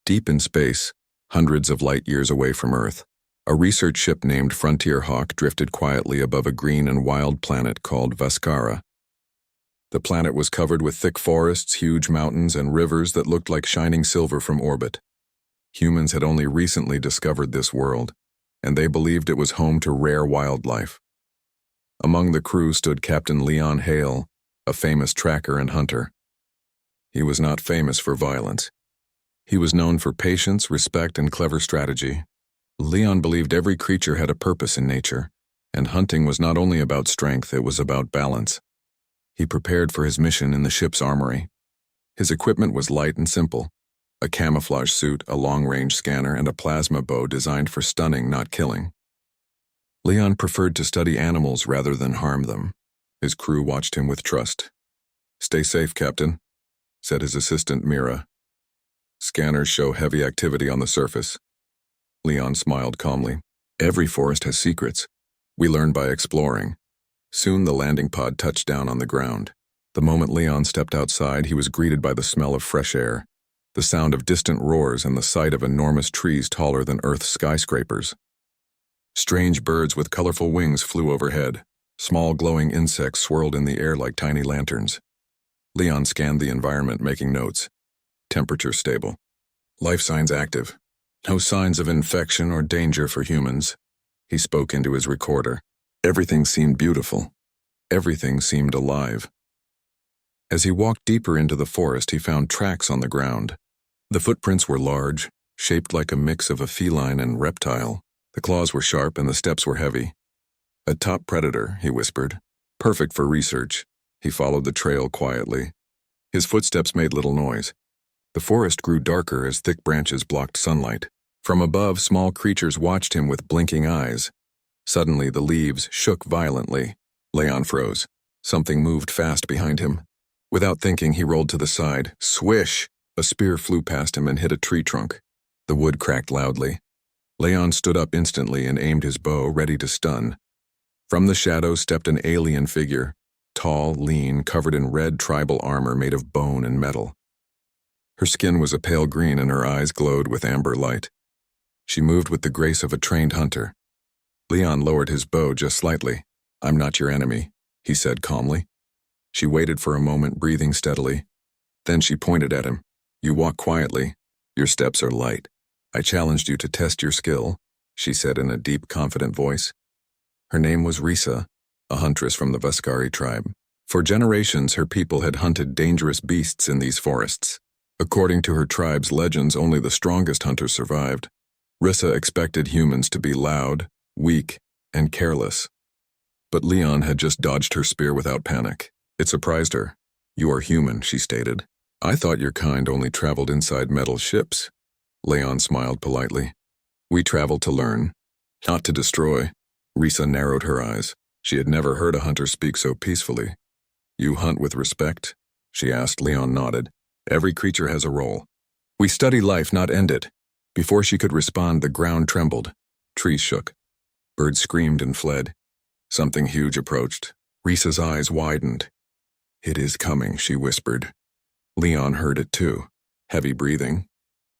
Deep in space, hundreds of light years away from Earth, a research ship named Frontier Hawk drifted quietly above a green and wild planet called Vaskara. The planet was covered with thick forests, huge mountains, and rivers that looked like shining silver from orbit. Humans had only recently discovered this world, and they believed it was home to rare wildlife. Among the crew stood Captain Leon Hale, a famous tracker and hunter. He was not famous for violence. He was known for patience, respect, and clever strategy. Leon believed every creature had a purpose in nature, and hunting was not only about strength, it was about balance. He prepared for his mission in the ship's armory. His equipment was light and simple: a camouflage suit, a long-range scanner, and a plasma bow designed for stunning, not killing. Leon preferred to study animals rather than harm them. His crew watched him with trust. "Stay safe, Captain," said his assistant Mira. "Scanners show heavy activity on the surface." Leon smiled calmly. "Every forest has secrets. We learn by exploring." Soon the landing pod touched down on the ground. The moment Leon stepped outside, he was greeted by the smell of fresh air, the sound of distant roars, and the sight of enormous trees taller than Earth's skyscrapers. Strange birds with colorful wings flew overhead. Small glowing insects swirled in the air like tiny lanterns. Leon scanned the environment, making notes. Temperature stable. Life signs active. No signs of infection or danger for humans. He spoke into his recorder. Everything seemed beautiful. Everything seemed alive. As he walked deeper into the forest, he found tracks on the ground. The footprints were large, shaped like a mix of a feline and reptile. The claws were sharp and the steps were heavy. "A top predator," he whispered. "Perfect for research." He followed the trail quietly. His footsteps made little noise. The forest grew darker as thick branches blocked sunlight. From above, small creatures watched him with blinking eyes. Suddenly, the leaves shook violently. Leon froze. Something moved fast behind him. Without thinking, he rolled to the side. Swish! A spear flew past him and hit a tree trunk. The wood cracked loudly. Leon stood up instantly and aimed his bow, ready to stun. From the shadows stepped an alien figure, tall, lean, covered in red tribal armor made of bone and metal. Her skin was a pale green and her eyes glowed with amber light. She moved with the grace of a trained hunter. Leon lowered his bow just slightly. "I'm not your enemy," he said calmly. She waited for a moment, breathing steadily. Then she pointed at him. "You walk quietly. Your steps are light. I challenged you to test your skill," she said in a deep, confident voice. Her name was Risa, a huntress from the Vaskari tribe. For generations, her people had hunted dangerous beasts in these forests. According to her tribe's legends, only the strongest hunters survived. Risa expected humans to be loud, weak, and careless. But Leon had just dodged her spear without panic. It surprised her. "You are human," she stated. "I thought your kind only traveled inside metal ships." Leon smiled politely. "We travel to learn, not to destroy." Risa narrowed her eyes. She had never heard a hunter speak so peacefully. "You hunt with respect?" she asked. Leon nodded. "Every creature has a role. We study life, not end it." Before she could respond, the ground trembled. Trees shook. Birds screamed and fled. Something huge approached. Risa's eyes widened. "It is coming," she whispered. Leon heard it too. Heavy breathing.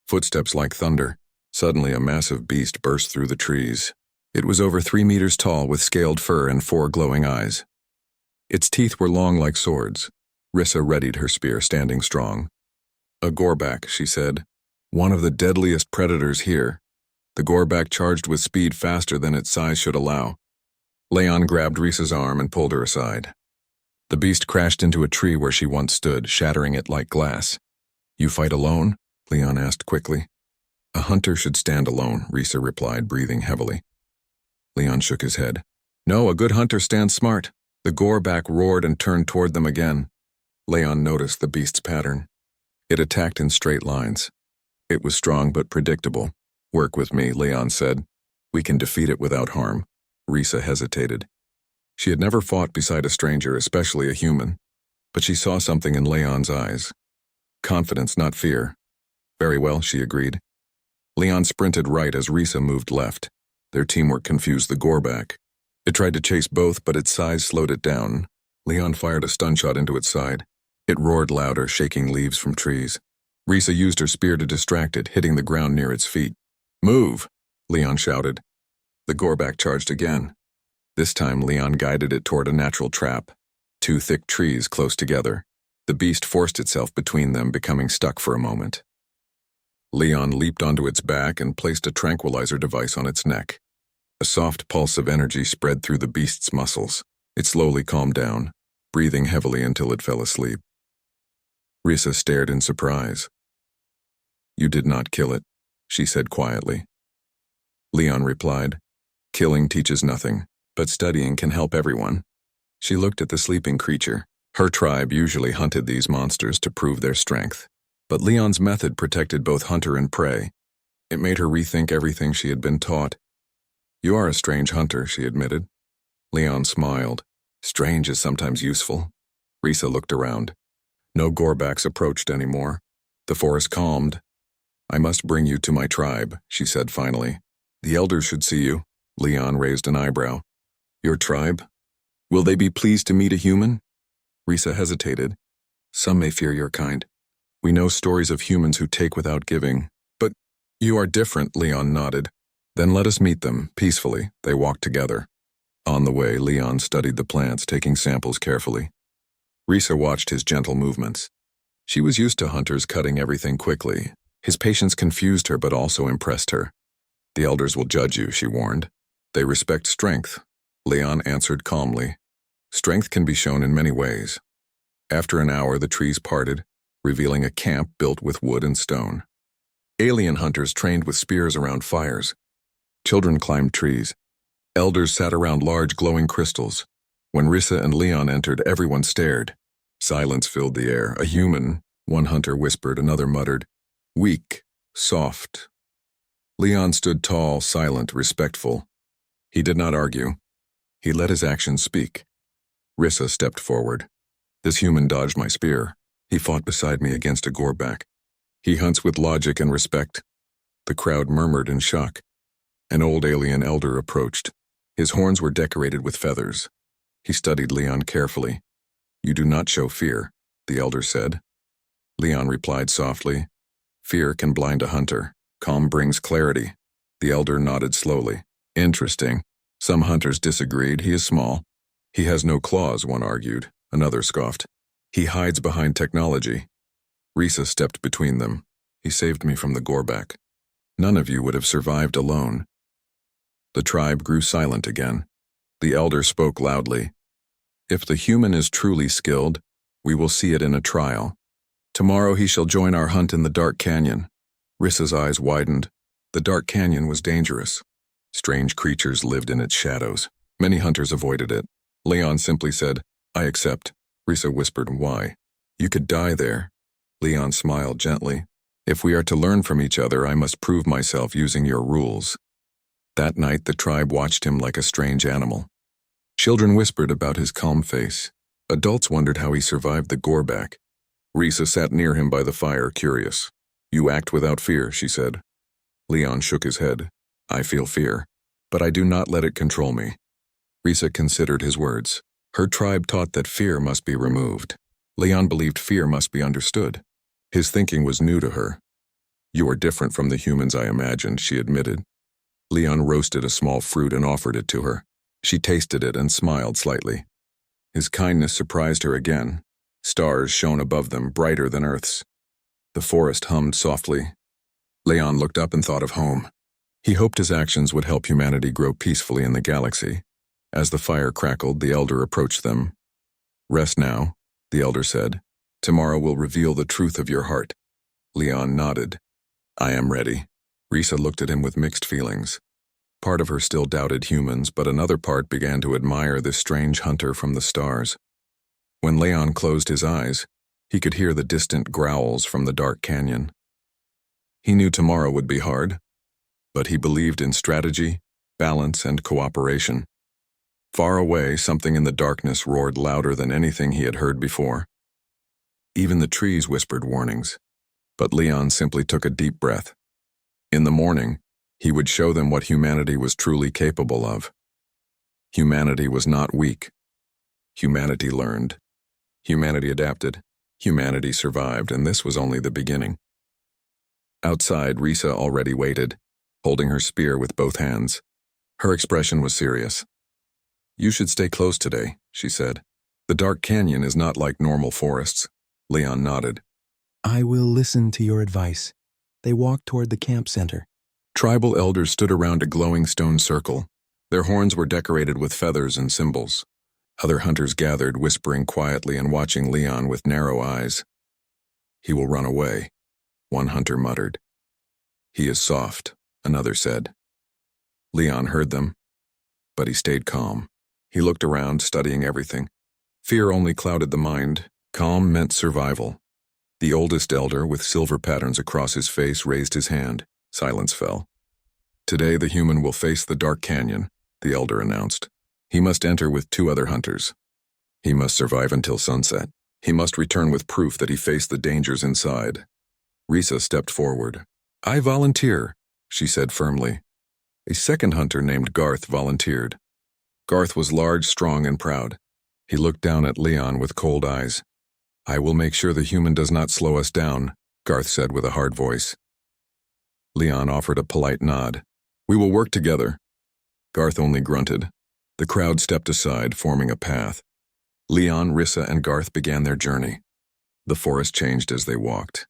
Footsteps like thunder. Suddenly a massive beast burst through the trees. It was over 3 meters tall with scaled fur and 4 glowing eyes. Its teeth were long like swords. Risa readied her spear, standing strong. "A goreback," she said. "One of the deadliest predators here." The goreback charged with speed faster than its size should allow. Leon grabbed Risa's arm and pulled her aside. The beast crashed into a tree where she once stood, shattering it like glass. "You fight alone?" Leon asked quickly. "A hunter should stand alone," Risa replied, breathing heavily. Leon shook his head. "No, a good hunter stands smart." The goreback roared and turned toward them again. Leon noticed the beast's pattern. It attacked in straight lines. It was strong but predictable. "Work with me," Leon said. "We can defeat it without harm." Risa hesitated. She had never fought beside a stranger, especially a human. But she saw something in Leon's eyes. Confidence, not fear. "Very well," she agreed. Leon sprinted right as Risa moved left. Their teamwork confused the goreback. It tried to chase both, but its size slowed it down. Leon fired a stun shot into its side. It roared louder, shaking leaves from trees. Risa used her spear to distract it, hitting the ground near its feet. "Move!" Leon shouted. The goreback charged again. This time, Leon guided it toward a natural trap, two thick trees close together. The beast forced itself between them, becoming stuck for a moment. Leon leaped onto its back and placed a tranquilizer device on its neck. A soft pulse of energy spread through the beast's muscles. It slowly calmed down, breathing heavily until it fell asleep. Risa stared in surprise. "You did not kill it," she said quietly. Leon replied, "Killing teaches nothing, but studying can help everyone." She looked at the sleeping creature. Her tribe usually hunted these monsters to prove their strength, but Leon's method protected both hunter and prey. It made her rethink everything she had been taught. "You are a strange hunter," she admitted. Leon smiled. "Strange is sometimes useful." Risa looked around. No gorebacks approached anymore. The forest calmed. "I must bring you to my tribe," she said finally. "The elders should see you." Leon raised an eyebrow. "Your tribe? Will they be pleased to meet a human?" Risa hesitated. "Some may fear your kind. We know stories of humans who take without giving. But you are different," Leon nodded. "Then let us meet them, peacefully." They walked together. On the way, Leon studied the plants, taking samples carefully. Risa watched his gentle movements. She was used to hunters cutting everything quickly. His patience confused her but also impressed her. "The elders will judge you," she warned. "They respect strength," Leon answered calmly. "Strength can be shown in many ways." After an hour, the trees parted, revealing a camp built with wood and stone. Alien hunters trained with spears around fires. Children climbed trees. Elders sat around large glowing crystals. When Risa and Leon entered, everyone stared. Silence filled the air. "A human," one hunter whispered, another muttered. "Weak, soft." Leon stood tall, silent, respectful. He did not argue. He let his actions speak. Risa stepped forward. "This human dodged my spear. He fought beside me against a goreback. He hunts with logic and respect." The crowd murmured in shock. An old alien elder approached. His horns were decorated with feathers. He studied Leon carefully. "You do not show fear," the elder said. Leon replied softly, "Fear can blind a hunter. Calm brings clarity." The elder nodded slowly. "Interesting. Some hunters disagreed. He is small." "He has no claws," one argued. Another scoffed. "He hides behind technology." Risa stepped between them. "He saved me from the goreback. None of you would have survived alone." The tribe grew silent again. The elder spoke loudly. "If the human is truly skilled, we will see it in a trial. Tomorrow he shall join our hunt in the dark canyon." Risa's eyes widened. The dark canyon was dangerous. Strange creatures lived in its shadows. Many hunters avoided it. Leon simply said, "I accept." Risa whispered, "Why?" "You could die there." Leon smiled gently. "If we are to learn from each other, I must prove myself using your rules." That night, the tribe watched him like a strange animal. Children whispered about his calm face. Adults wondered how he survived the goreback. Risa sat near him by the fire, curious. "You act without fear," she said. Leon shook his head. "I feel fear, but I do not let it control me." Risa considered his words. Her tribe taught that fear must be removed. Leon believed fear must be understood. His thinking was new to her. "You are different from the humans I imagined," she admitted. Leon roasted a small fruit and offered it to her. She tasted it and smiled slightly. His kindness surprised her again. Stars shone above them, brighter than Earth's. The forest hummed softly. Leon looked up and thought of home. He hoped his actions would help humanity grow peacefully in the galaxy. As the fire crackled, the elder approached them. "Rest now," the elder said. "Tomorrow will reveal the truth of your heart." Leon nodded. "I am ready." Risa looked at him with mixed feelings. Part of her still doubted humans, but another part began to admire this strange hunter from the stars. When Leon closed his eyes, he could hear the distant growls from the dark canyon. He knew tomorrow would be hard, but he believed in strategy, balance, and cooperation. Far away, something in the darkness roared louder than anything he had heard before. Even the trees whispered warnings, but Leon simply took a deep breath. In the morning, he would show them what humanity was truly capable of. Humanity was not weak. Humanity learned. Humanity adapted. Humanity survived, and this was only the beginning. Outside, Risa already waited, holding her spear with both hands. Her expression was serious. "You should stay close today," she said. "The dark canyon is not like normal forests." Leon nodded. "I will listen to your advice." They walked toward the camp center. Tribal elders stood around a glowing stone circle. Their horns were decorated with feathers and symbols. Other hunters gathered, whispering quietly and watching Leon with narrow eyes. "He will run away," one hunter muttered. "He is soft," another said. Leon heard them, but he stayed calm. He looked around, studying everything. Fear only clouded the mind. Calm meant survival. The oldest elder, with silver patterns across his face, raised his hand. Silence fell. "Today the human will face the dark canyon," the elder announced. "He must enter with 2 other hunters. He must survive until sunset. He must return with proof that he faced the dangers inside." Risa stepped forward. "I volunteer," she said firmly. A second hunter named Garth volunteered. Garth was large, strong, and proud. He looked down at Leon with cold eyes. "I will make sure the human does not slow us down," Garth said with a hard voice. Leon offered a polite nod. "We will work together." Garth only grunted. The crowd stepped aside, forming a path. Leon, Risa, and Garth began their journey. The forest changed as they walked.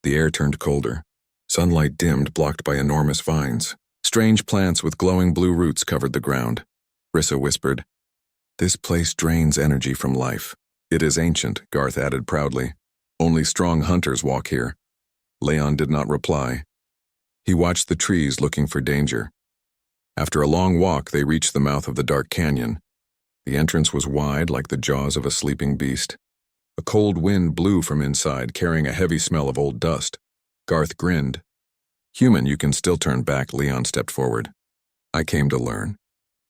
The air turned colder. Sunlight dimmed, blocked by enormous vines. Strange plants with glowing blue roots covered the ground. Risa whispered, "This place drains energy from life." "It is ancient," Garth added proudly. "Only strong hunters walk here." Leon did not reply. He watched the trees, looking for danger. After a long walk, they reached the mouth of the dark canyon. The entrance was wide, like the jaws of a sleeping beast. A cold wind blew from inside, carrying a heavy smell of old dust. Garth grinned. "Human, you can still turn back," Leon stepped forward. "I came to learn.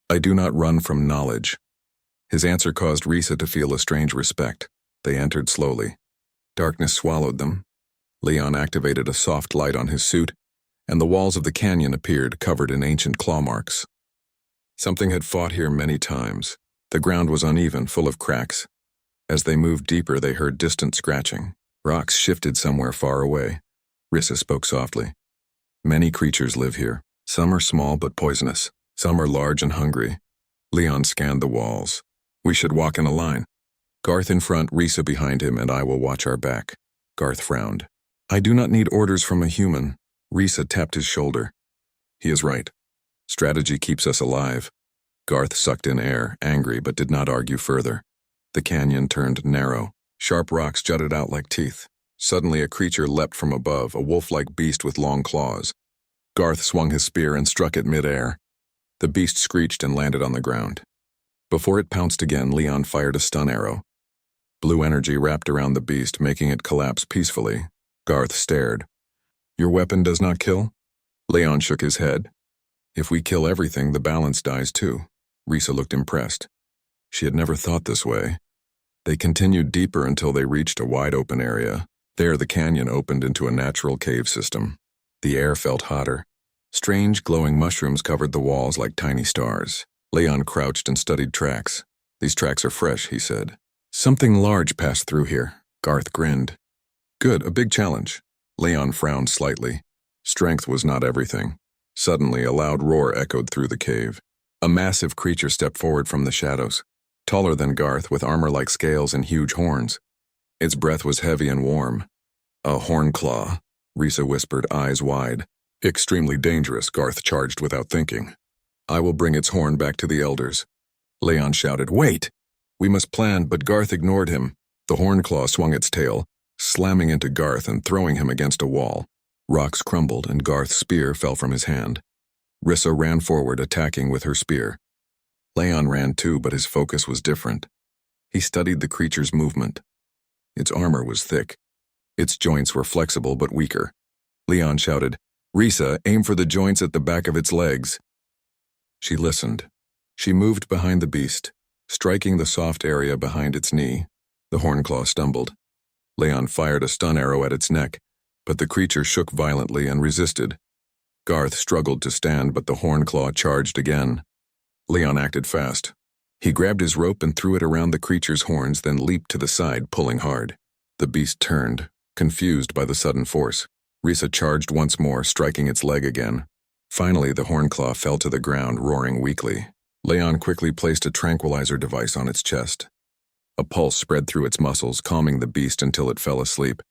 I do not run from knowledge." His answer caused Risa to feel a strange respect. They entered slowly. Darkness swallowed them. Leon activated a soft light on his suit, and the walls of the canyon appeared, covered in ancient claw marks. Something had fought here many times. The ground was uneven, full of cracks. As they moved deeper, they heard distant scratching. Rocks shifted somewhere far away. Risa spoke softly. "Many creatures live here. Some are small but poisonous. Some are large and hungry." Leon scanned the walls. "We should walk in a line. Garth in front, Risa behind him, and I will watch our back." Garth frowned. "I do not need orders from a human." Risa tapped his shoulder. "He is right. Strategy keeps us alive." Garth sucked in air, angry, but did not argue further. The canyon turned narrow. Sharp rocks jutted out like teeth. Suddenly a creature leapt from above, a wolf-like beast with long claws. Garth swung his spear and struck it mid-air. The beast screeched and landed on the ground. Before it pounced again, Leon fired a stun arrow. Blue energy wrapped around the beast, making it collapse peacefully. Garth stared. "Your weapon does not kill?" Leon shook his head. "If we kill everything, the balance dies too." Risa looked impressed. She had never thought this way. They continued deeper until they reached a wide-open area. There, the canyon opened into a natural cave system. The air felt hotter. Strange, glowing mushrooms covered the walls like tiny stars. Leon crouched and studied tracks. "These tracks are fresh," he said. "Something large passed through here." Garth grinned. "Good, a big challenge." Leon frowned slightly. Strength was not everything. Suddenly, a loud roar echoed through the cave. A massive creature stepped forward from the shadows. Taller than Garth, with armor like scales and huge horns. Its breath was heavy and warm. "A hornclaw," Risa whispered, eyes wide. "Extremely dangerous," Garth charged without thinking. "I will bring its horn back to the elders." Leon shouted, "Wait!" "We must plan," but Garth ignored him. The hornclaw swung its tail, slamming into Garth and throwing him against a wall. Rocks crumbled and Garth's spear fell from his hand. Risa ran forward, attacking with her spear. Leon ran too, but his focus was different. He studied the creature's movement. Its armor was thick. Its joints were flexible but weaker. Leon shouted, "Risa, aim for the joints at the back of its legs." She listened. She moved behind the beast, striking the soft area behind its knee. The hornclaw stumbled. Leon fired a stun arrow at its neck, but the creature shook violently and resisted. Garth struggled to stand, but the hornclaw charged again. Leon acted fast. He grabbed his rope and threw it around the creature's horns, then leaped to the side, pulling hard. The beast turned, confused by the sudden force. Risa charged once more, striking its leg again. Finally, the hornclaw fell to the ground, roaring weakly. Leon quickly placed a tranquilizer device on its chest. A pulse spread through its muscles, calming the beast until it fell asleep.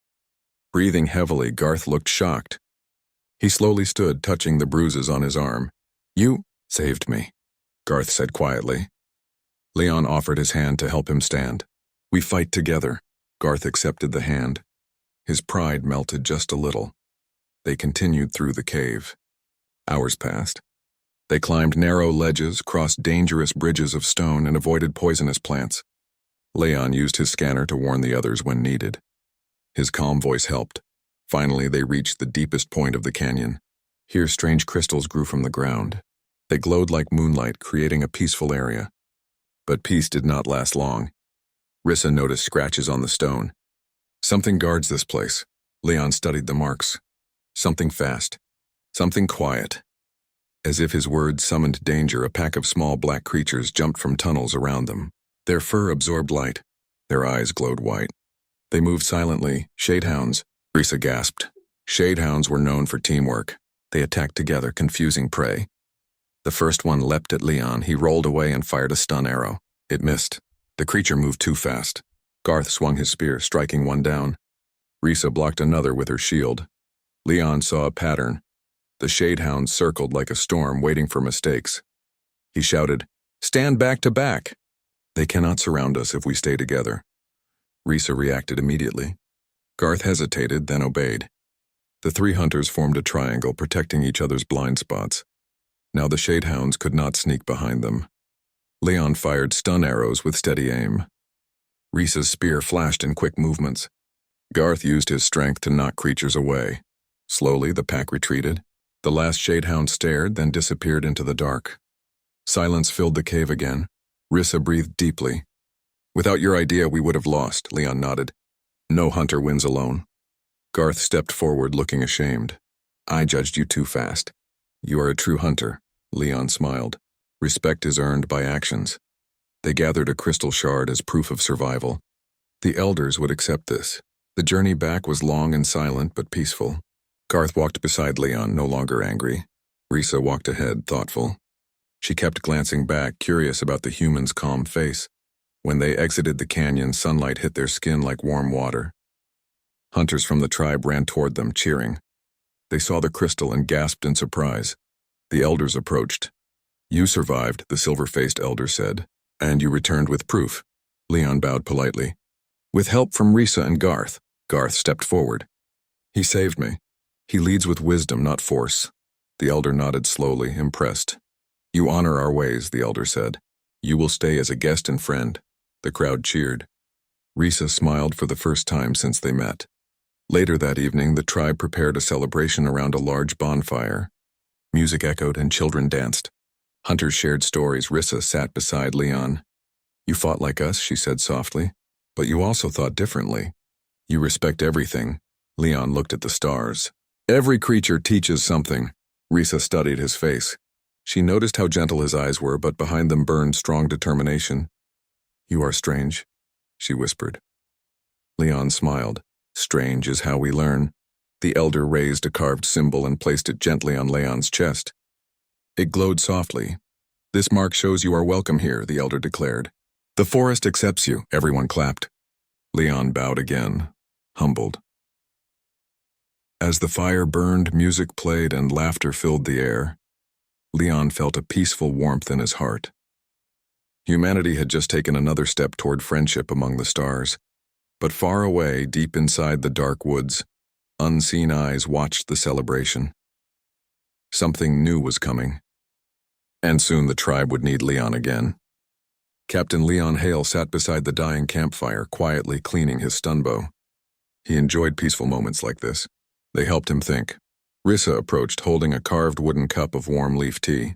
Breathing heavily, Garth looked shocked. He slowly stood, touching the bruises on his arm. "You saved me," Garth said quietly. Leon offered his hand to help him stand. "We fight together." Garth accepted the hand. His pride melted just a little. They continued through the cave. Hours passed. They climbed narrow ledges, crossed dangerous bridges of stone, and avoided poisonous plants. Leon used his scanner to warn the others when needed. His calm voice helped. Finally, they reached the deepest point of the canyon. Here, strange crystals grew from the ground. They glowed like moonlight, creating a peaceful area. But peace did not last long. Risa noticed scratches on the stone. Something guards this place. Leon studied the marks. Something fast. Something quiet. As if his words summoned danger, a pack of small black creatures jumped from tunnels around them. Their fur absorbed light. Their eyes glowed white. They moved silently. Shadehounds. Risa gasped. Shadehounds were known for teamwork. They attacked together, confusing prey. The first one leapt at Leon. He rolled away and fired a stun arrow. It missed. The creature moved too fast. Garth swung his spear, striking one down. Risa blocked another with her shield. Leon saw a pattern. The shadehounds circled like a storm, waiting for mistakes. He shouted, "Stand back to back!" "They cannot surround us if we stay together." Risa reacted immediately. Garth hesitated, then obeyed. The three hunters formed a triangle, protecting each other's blind spots. Now the shadehounds could not sneak behind them. Leon fired stun arrows with steady aim. Risa's spear flashed in quick movements. Garth used his strength to knock creatures away. Slowly, the pack retreated. The last shadehound stared, then disappeared into the dark. Silence filled the cave again. Risa breathed deeply. "Without your idea, we would have lost," Leon nodded. "No hunter wins alone." Garth stepped forward, looking ashamed. "I judged you too fast." "You are a true hunter," Leon smiled. "Respect is earned by actions." They gathered a crystal shard as proof of survival. The elders would accept this. The journey back was long and silent, but peaceful. Garth walked beside Leon, no longer angry. Risa walked ahead, thoughtful. She kept glancing back, curious about the human's calm face. When they exited the canyon, sunlight hit their skin like warm water. Hunters from the tribe ran toward them, cheering. They saw the crystal and gasped in surprise. The elders approached. "You survived," the silver-faced elder said. "And you returned with proof." Leon bowed politely. "With help from Risa and Garth." Garth stepped forward. "He saved me. He leads with wisdom, not force." The elder nodded slowly, impressed. "You honor our ways," the elder said. "You will stay as a guest and friend." The crowd cheered. Risa smiled for the first time since they met. Later that evening, the tribe prepared a celebration around a large bonfire. Music echoed and children danced. Hunters shared stories. Risa sat beside Leon. "You fought like us," she said softly. "But you also thought differently. You respect everything." Leon looked at the stars. "Every creature teaches something." Risa studied his face. She noticed how gentle his eyes were, but behind them burned strong determination. "You are strange," she whispered. Leon smiled. "Strange is how we learn." The elder raised a carved symbol and placed it gently on Leon's chest. It glowed softly. "This mark shows you are welcome here," the elder declared. "The forest accepts you." Everyone clapped. Leon bowed again, humbled. As the fire burned, music played, and laughter filled the air. Leon felt a peaceful warmth in his heart. Humanity had just taken another step toward friendship among the stars. But far away, deep inside the dark woods, unseen eyes watched the celebration. Something new was coming. And soon the tribe would need Leon again. Captain Leon Hale sat beside the dying campfire, quietly cleaning his stun bow. He enjoyed peaceful moments like this. They helped him think. Risa approached, holding a carved wooden cup of warm leaf tea.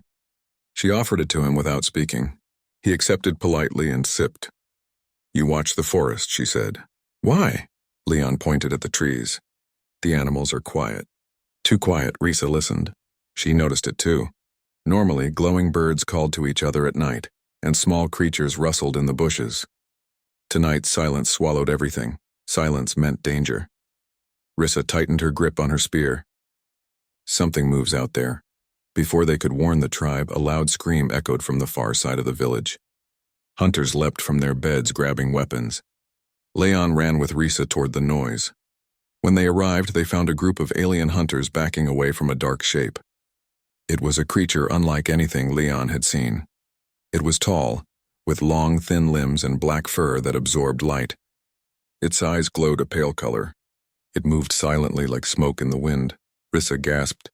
She offered it to him without speaking. He accepted politely and sipped. "You watch the forest," she said. "Why?" Leon pointed at the trees. "The animals are quiet." Too quiet, Risa listened. She noticed it too. Normally, glowing birds called to each other at night, and small creatures rustled in the bushes. Tonight, silence swallowed everything. Silence meant danger. Rissa tightened her grip on her spear. Something moves out there. Before they could warn the tribe, a loud scream echoed from the far side of the village. Hunters leapt from their beds, grabbing weapons. Leon ran with Rissa toward the noise. When they arrived, they found a group of alien hunters backing away from a dark shape. It was a creature unlike anything Leon had seen. It was tall, with long, thin limbs and black fur that absorbed light. Its eyes glowed a pale color. It moved silently like smoke in the wind. Rissa gasped.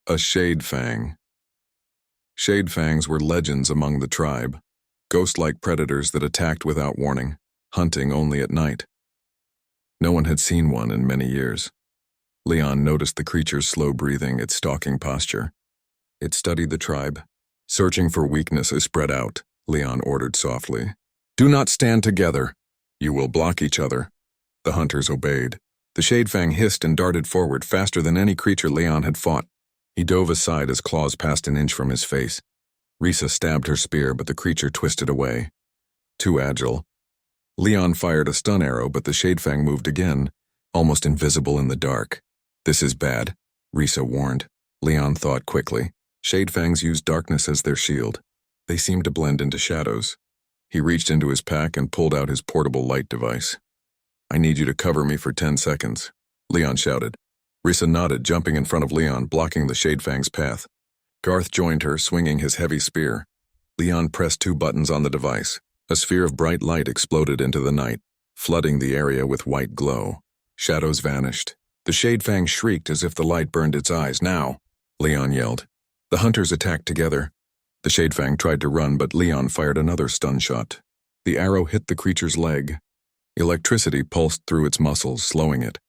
A shade fang. Shade fangs were legends among the tribe, ghost-like predators that attacked without warning, hunting only at night. No one had seen one in many years. Leon noticed the creature's slow breathing, its stalking posture. It studied the tribe. Searching for weaknesses, spread out, Leon ordered softly. Do not stand together. You will block each other. The hunters obeyed. The shade fang hissed and darted forward faster than any creature Leon had fought. He dove aside as claws passed an inch from his face. Rissa stabbed her spear, but the creature twisted away. Too agile. Leon fired a stun arrow, but the shade fang moved again, almost invisible in the dark. This is bad, Rissa warned. Leon thought quickly. Shade fangs use darkness as their shield. They seem to blend into shadows. He reached into his pack and pulled out his portable light device. I need you to cover me for 10 seconds, Leon shouted. Rissa nodded, jumping in front of Leon, blocking the shade fang's path. Garth joined her, swinging his heavy spear. Leon pressed 2 buttons on the device. A sphere of bright light exploded into the night, flooding the area with white glow. Shadows vanished. The shade fang shrieked as if the light burned its eyes. Now, Leon yelled. The hunters attacked together. The shade fang tried to run, but Leon fired another stun shot. The arrow hit the creature's leg. Electricity pulsed through its muscles, slowing it.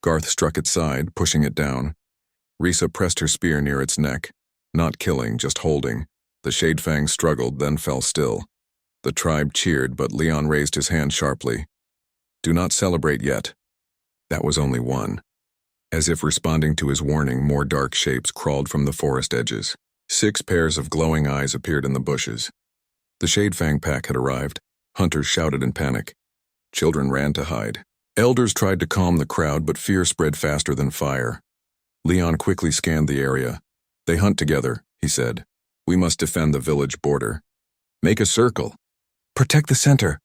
Garth struck its side, pushing it down. Rissa pressed her spear near its neck, not killing, just holding. The shade fang struggled, then fell still. The tribe cheered, but Leon raised his hand sharply. Do not celebrate yet. That was only one. As if responding to his warning, more dark shapes crawled from the forest edges. 6 pairs of glowing eyes appeared in the bushes. The shade fang pack had arrived. Hunters shouted in panic. Children ran to hide. Elders tried to calm the crowd, but fear spread faster than fire. Leon quickly scanned the area. They hunt together, he said. We must defend the village border. Make a circle. Protect the center.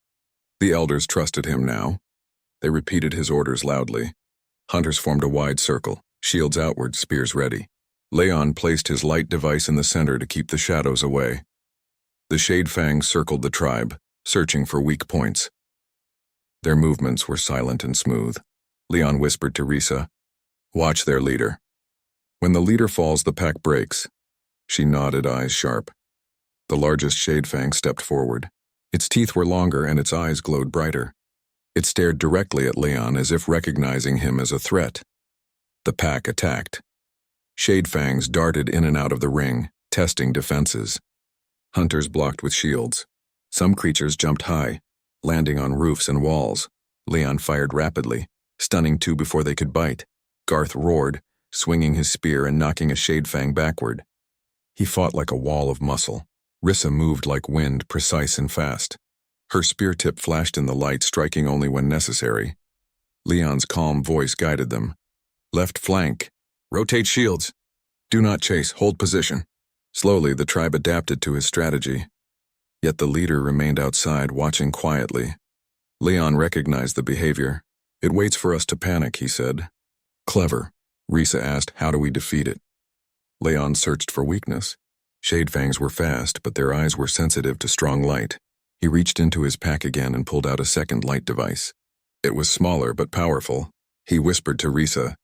The elders trusted him now. They repeated his orders loudly. Hunters formed a wide circle, shields outward, spears ready. Leon placed his light device in the center to keep the shadows away. The shade fangs circled the tribe, searching for weak points. Their movements were silent and smooth. Leon whispered to Rissa, watch their leader. When the leader falls, the pack breaks. She nodded, eyes sharp. The largest shade fang stepped forward. Its teeth were longer and its eyes glowed brighter. It stared directly at Leon as if recognizing him as a threat. The pack attacked. Shade fangs darted in and out of the ring, testing defenses. Hunters blocked with shields. Some creatures jumped high, landing on roofs and walls. Leon fired rapidly, stunning 2 before they could bite. Garth roared, swinging his spear and knocking a shade fang backward. He fought like a wall of muscle. Rissa moved like wind, precise and fast. Her spear tip flashed in the light, striking only when necessary. Leon's calm voice guided them. Left flank. Rotate shields. Do not chase, hold position. Slowly, the tribe adapted to his strategy. Yet the leader remained outside, watching quietly. Leon recognized the behavior. It waits for us to panic, he said. Clever. Rissa asked, how do we defeat it? Leon searched for weakness. Shade fangs were fast, but their eyes were sensitive to strong light. He reached into his pack again and pulled out a second light device. It was smaller but powerful. He whispered to Rissa,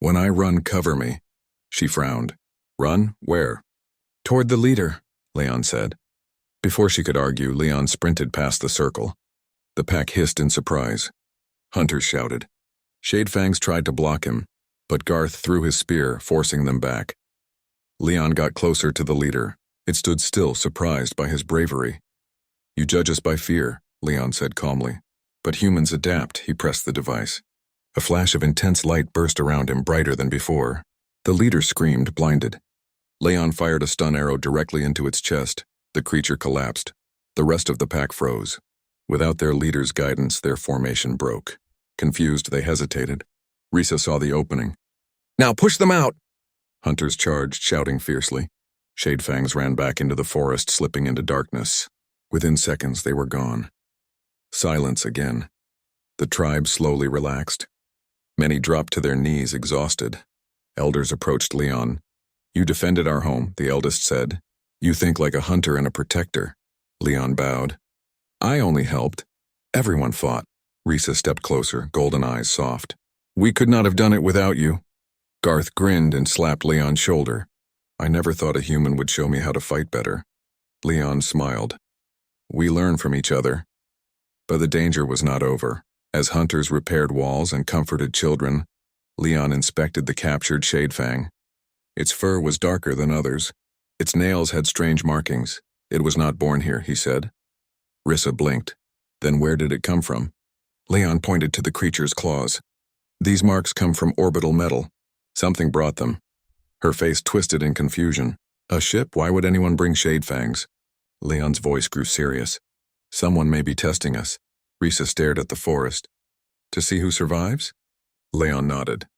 when I run, cover me. She frowned. Run? Where? Toward the leader, Leon said. Before she could argue, Leon sprinted past the circle. The pack hissed in surprise. Hunters shouted. Shade fangs tried to block him, but Garth threw his spear, forcing them back. Leon got closer to the leader. It stood still, surprised by his bravery. You judge us by fear, Leon said calmly. But humans adapt, he pressed the device. A flash of intense light burst around him, brighter than before. The leader screamed, blinded. Leon fired a stun arrow directly into its chest. The creature collapsed. The rest of the pack froze. Without their leader's guidance, their formation broke. Confused, they hesitated. Risa saw the opening. "Now push them out!" Hunters charged, shouting fiercely. Shadefangs ran back into the forest, slipping into darkness. Within seconds, they were gone. Silence again. The tribe slowly relaxed. Many dropped to their knees, exhausted. Elders approached Leon. "You defended our home," the eldest said. "You think like a hunter and a protector." Leon bowed. "I only helped. Everyone fought." Risa stepped closer, golden eyes soft. "We could not have done it without you." Garth grinned and slapped Leon's shoulder. "I never thought a human would show me how to fight better." Leon smiled. "We learn from each other." But the danger was not over. As hunters repaired walls and comforted children, Leon inspected the captured Shadefang. Its fur was darker than others. Its nails had strange markings. "It was not born here," he said. Risa blinked. "Then where did it come from?" Leon pointed to the creature's claws. "These marks come from orbital metal. Something brought them." Her face twisted in confusion. "A ship? Why would anyone bring Shadefangs?" Leon's voice grew serious. "Someone may be testing us." Risa stared at the forest. "To see who survives?" Leon nodded.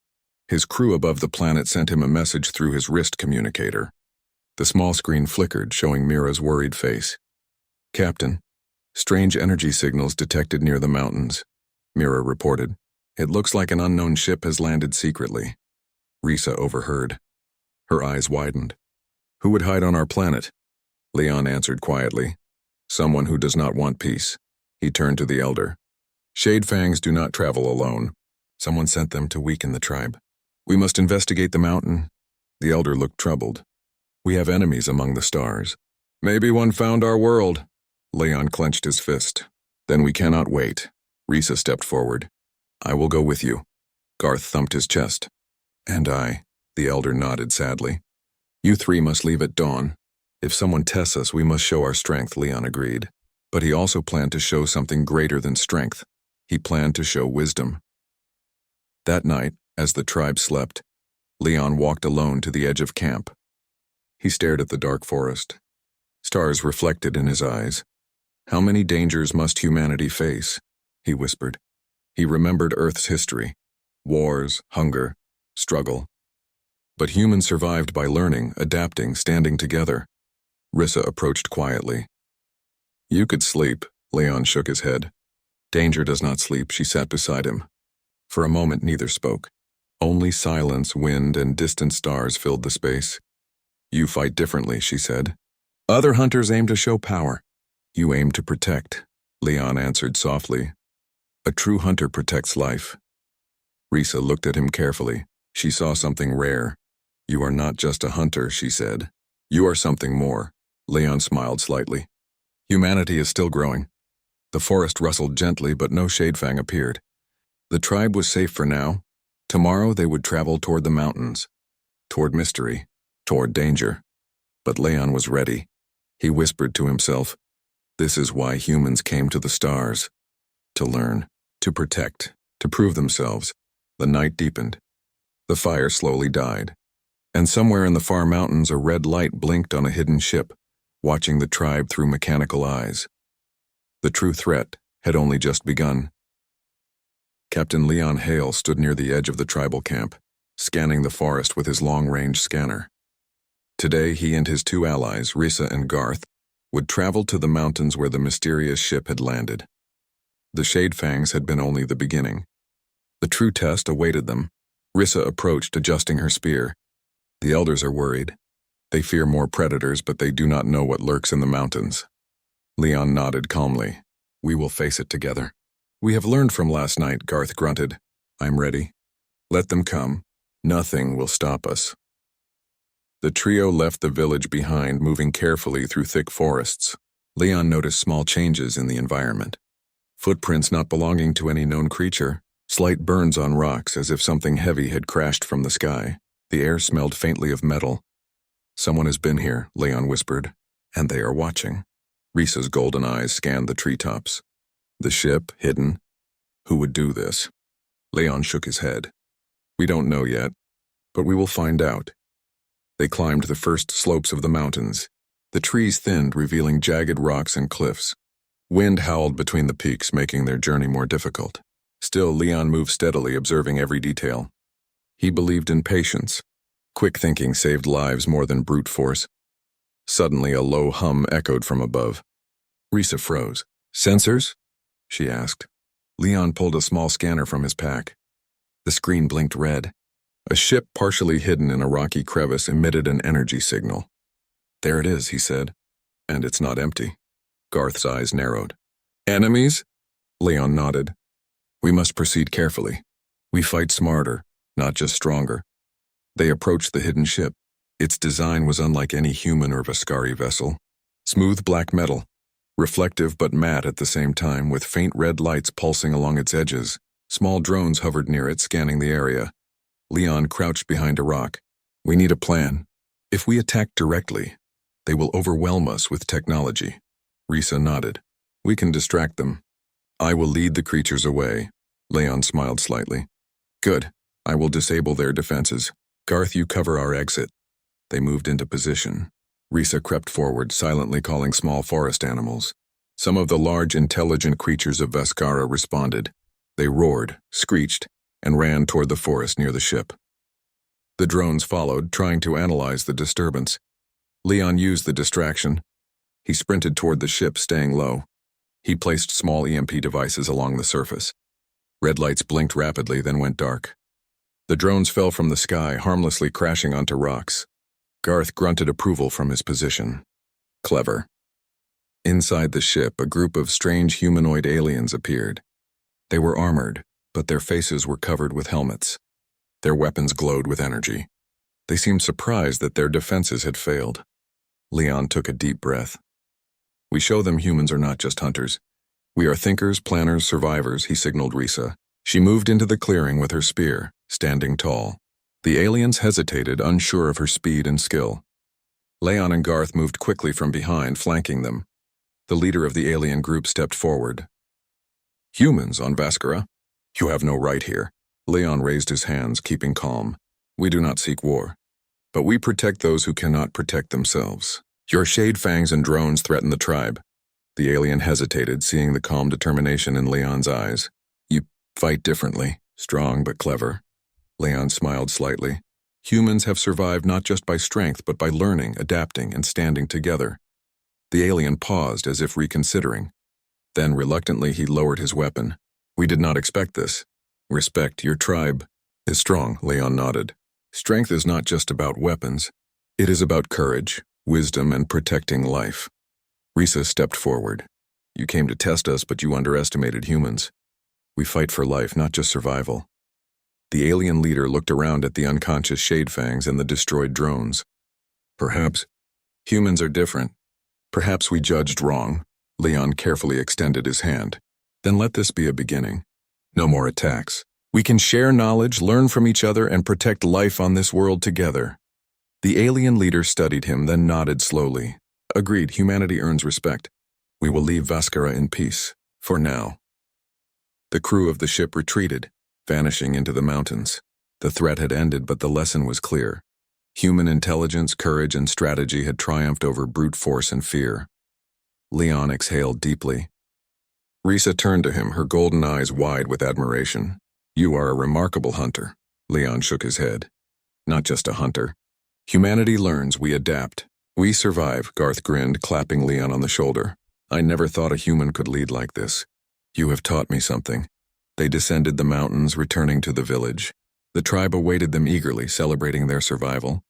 His crew above the planet sent him a message through his wrist communicator. The small screen flickered, showing Mira's worried face. "Captain, strange energy signals detected near the mountains," Mira reported. "It looks like an unknown ship has landed secretly." Risa overheard. Her eyes widened. "Who would hide on our planet?" Leon answered quietly. "Someone who does not want peace." He turned to the elder. "Shadefangs do not travel alone. Someone sent them to weaken the tribe. We must investigate the mountain." The elder looked troubled. "We have enemies among the stars." "Maybe one found our world." Leon clenched his fist. "Then we cannot wait." Risa stepped forward. "I will go with you." Garth thumped his chest. "And I," the elder nodded sadly. "You three must leave at dawn. If someone tests us, we must show our strength," Leon agreed. But he also planned to show something greater than strength. He planned to show wisdom. That night, as the tribe slept, Leon walked alone to the edge of camp. He stared at the dark forest. Stars reflected in his eyes. "How many dangers must humanity face?" he whispered. He remembered Earth's history. Wars, hunger, struggle. But humans survived by learning, adapting, standing together. Risa approached quietly. "You could sleep," Leon shook his head. "Danger does not sleep," she sat beside him. For a moment neither spoke. Only silence, wind, and distant stars filled the space. "You fight differently," she said. "Other hunters aim to show power. You aim to protect," Leon answered softly. "A true hunter protects life." Risa looked at him carefully. She saw something rare. "You are not just a hunter," she said. "You are something more." Leon smiled slightly. Humanity is still growing. The forest rustled gently, but no Shadefang appeared. The tribe was safe for now. Tomorrow they would travel toward the mountains, toward mystery, toward danger. But Leon was ready. He whispered to himself, "This is why humans came to the stars. To learn, to protect, to prove themselves." The night deepened. The fire slowly died. And somewhere in the far mountains a red light blinked on a hidden ship, watching the tribe through mechanical eyes. The true threat had only just begun. Captain Leon Hale stood near the edge of the tribal camp, scanning the forest with his long-range scanner. Today he and his two allies, Risa and Garth, would travel to the mountains where the mysterious ship had landed. The Shadefangs had been only the beginning. The true test awaited them. Risa approached, adjusting her spear. The elders are worried. They fear more predators, but they do not know what lurks in the mountains. Leon nodded calmly. "We will face it together." "We have learned from last night," Garth grunted. "I'm ready. Let them come. Nothing will stop us." The trio left the village behind, moving carefully through thick forests. Leon noticed small changes in the environment. Footprints not belonging to any known creature, slight burns on rocks as if something heavy had crashed from the sky. The air smelled faintly of metal. "Someone has been here," Leon whispered, "and they are watching." Risa's golden eyes scanned the treetops. The ship, hidden. Who would do this? Leon shook his head. "We don't know yet, but we will find out." They climbed the first slopes of the mountains. The trees thinned, revealing jagged rocks and cliffs. Wind howled between the peaks, making their journey more difficult. Still, Leon moved steadily, observing every detail. He believed in patience. Quick thinking saved lives more than brute force. Suddenly, a low hum echoed from above. Risa froze. "Sensors?" she asked. Leon pulled a small scanner from his pack. The screen blinked red. A ship partially hidden in a rocky crevice emitted an energy signal. "There it is," he said. "And it's not empty." Garth's eyes narrowed. "Enemies?" Leon nodded. "We must proceed carefully. We fight smarter, not just stronger." They approached the hidden ship. Its design was unlike any human or Vascari vessel. Smooth black metal, reflective but matte at the same time, with faint red lights pulsing along its edges. Small drones hovered near it, scanning the area. Leon crouched behind a rock. "We need a plan. If we attack directly, they will overwhelm us with technology." Risa nodded. "We can distract them. I will lead the creatures away." Leon smiled slightly. "Good. I will disable their defenses. Garth, you cover our exit." They moved into position. Risa crept forward, silently calling small forest animals. Some of the large, intelligent creatures of Vascara responded. They roared, screeched, and ran toward the forest near the ship. The drones followed, trying to analyze the disturbance. Leon used the distraction. He sprinted toward the ship, staying low. He placed small EMP devices along the surface. Red lights blinked rapidly, then went dark. The drones fell from the sky, harmlessly crashing onto rocks. Garth grunted approval from his position. Clever. Inside the ship, a group of strange humanoid aliens appeared. They were armored, but their faces were covered with helmets. Their weapons glowed with energy. They seemed surprised that their defenses had failed. Leon took a deep breath. "We show them humans are not just hunters. We are thinkers, planners, survivors," he signaled Risa. She moved into the clearing with her spear, standing tall. The aliens hesitated, unsure of her speed and skill. Leon and Garth moved quickly from behind, flanking them. The leader of the alien group stepped forward. "Humans on Vascara? You have no right here." Leon raised his hands, keeping calm. "We do not seek war, but we protect those who cannot protect themselves. Your shade fangs and drones threaten the tribe." The alien hesitated, seeing the calm determination in Leon's eyes. "You fight differently, strong but clever." Leon smiled slightly. "Humans have survived not just by strength, but by learning, adapting, and standing together." The alien paused, as if reconsidering. Then, reluctantly, he lowered his weapon. "We did not expect this." "Respect, your tribe is strong," Leon nodded. "Strength is not just about weapons. It is about courage, wisdom, and protecting life." Risa stepped forward. "You came to test us, but you underestimated humans. We fight for life, not just survival." The alien leader looked around at the unconscious Shadefangs and the destroyed drones. "Perhaps humans are different. Perhaps we judged wrong." Leon carefully extended his hand. "Then let this be a beginning. No more attacks. We can share knowledge, learn from each other, and protect life on this world together." The alien leader studied him, then nodded slowly. "Agreed, humanity earns respect. We will leave Vascara in peace, for now." The crew of the ship retreated, vanishing into the mountains. The threat had ended, but the lesson was clear. Human intelligence, courage, and strategy had triumphed over brute force and fear. Leon exhaled deeply. Risa turned to him, her golden eyes wide with admiration. "You are a remarkable hunter." Leon shook his head. "Not just a hunter. Humanity learns, we adapt. We survive," Garth grinned, clapping Leon on the shoulder. "I never thought a human could lead like this. You have taught me something." They descended the mountains, returning to the village. The tribe awaited them eagerly, celebrating their survival.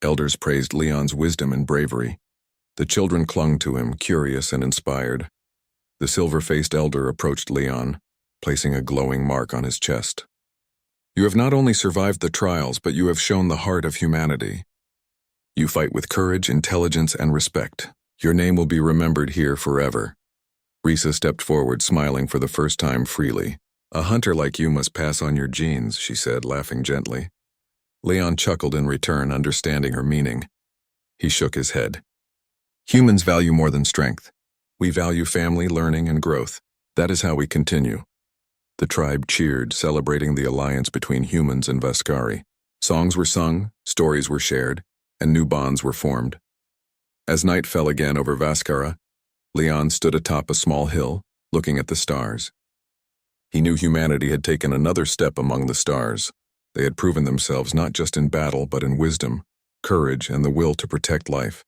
Elders praised Leon's wisdom and bravery. The children clung to him, curious and inspired. The silver-faced elder approached Leon, placing a glowing mark on his chest. "You have not only survived the trials, but you have shown the heart of humanity. You fight with courage, intelligence, and respect. Your name will be remembered here forever." Risa stepped forward, smiling for the first time freely. "A hunter like you must pass on your genes," she said, laughing gently. Leon chuckled in return, understanding her meaning. He shook his head. "Humans value more than strength. We value family, learning, and growth. That is how we continue." The tribe cheered, celebrating the alliance between humans and Vascari. Songs were sung, stories were shared, and new bonds were formed. As night fell again over Vascara, Leon stood atop a small hill, looking at the stars. He knew humanity had taken another step among the stars. They had proven themselves not just in battle but in wisdom, courage, and the will to protect life.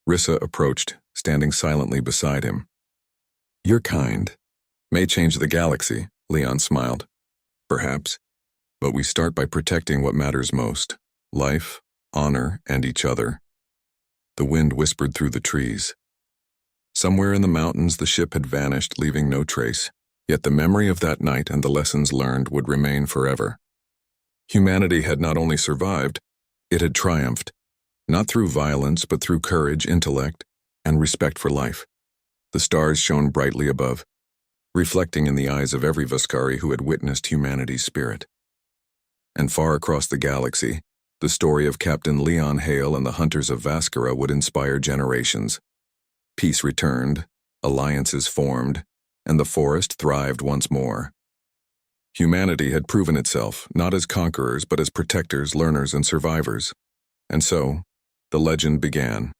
Rissa approached, standing silently beside him. "Your kind may change the galaxy," Leon smiled. "Perhaps, but we start by protecting what matters most: life, honor, and each other." The wind whispered through the trees. Somewhere in the mountains the ship had vanished, leaving no trace, yet the memory of that night and the lessons learned would remain forever. Humanity had not only survived, it had triumphed, not through violence but through courage, intellect, and respect for life. The stars shone brightly above, reflecting in the eyes of every Vaskari who had witnessed humanity's spirit. And far across the galaxy, the story of Captain Leon Hale and the Hunters of Vaskara would inspire generations. Peace returned, alliances formed, and the forest thrived once more. Humanity had proven itself, not as conquerors but as protectors, learners, and survivors. And so, the legend began.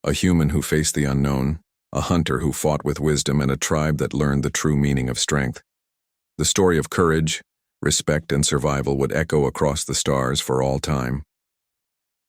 A human who faced the unknown, a hunter who fought with wisdom, and a tribe that learned the true meaning of strength. The story of courage, respect, and survival would echo across the stars for all time.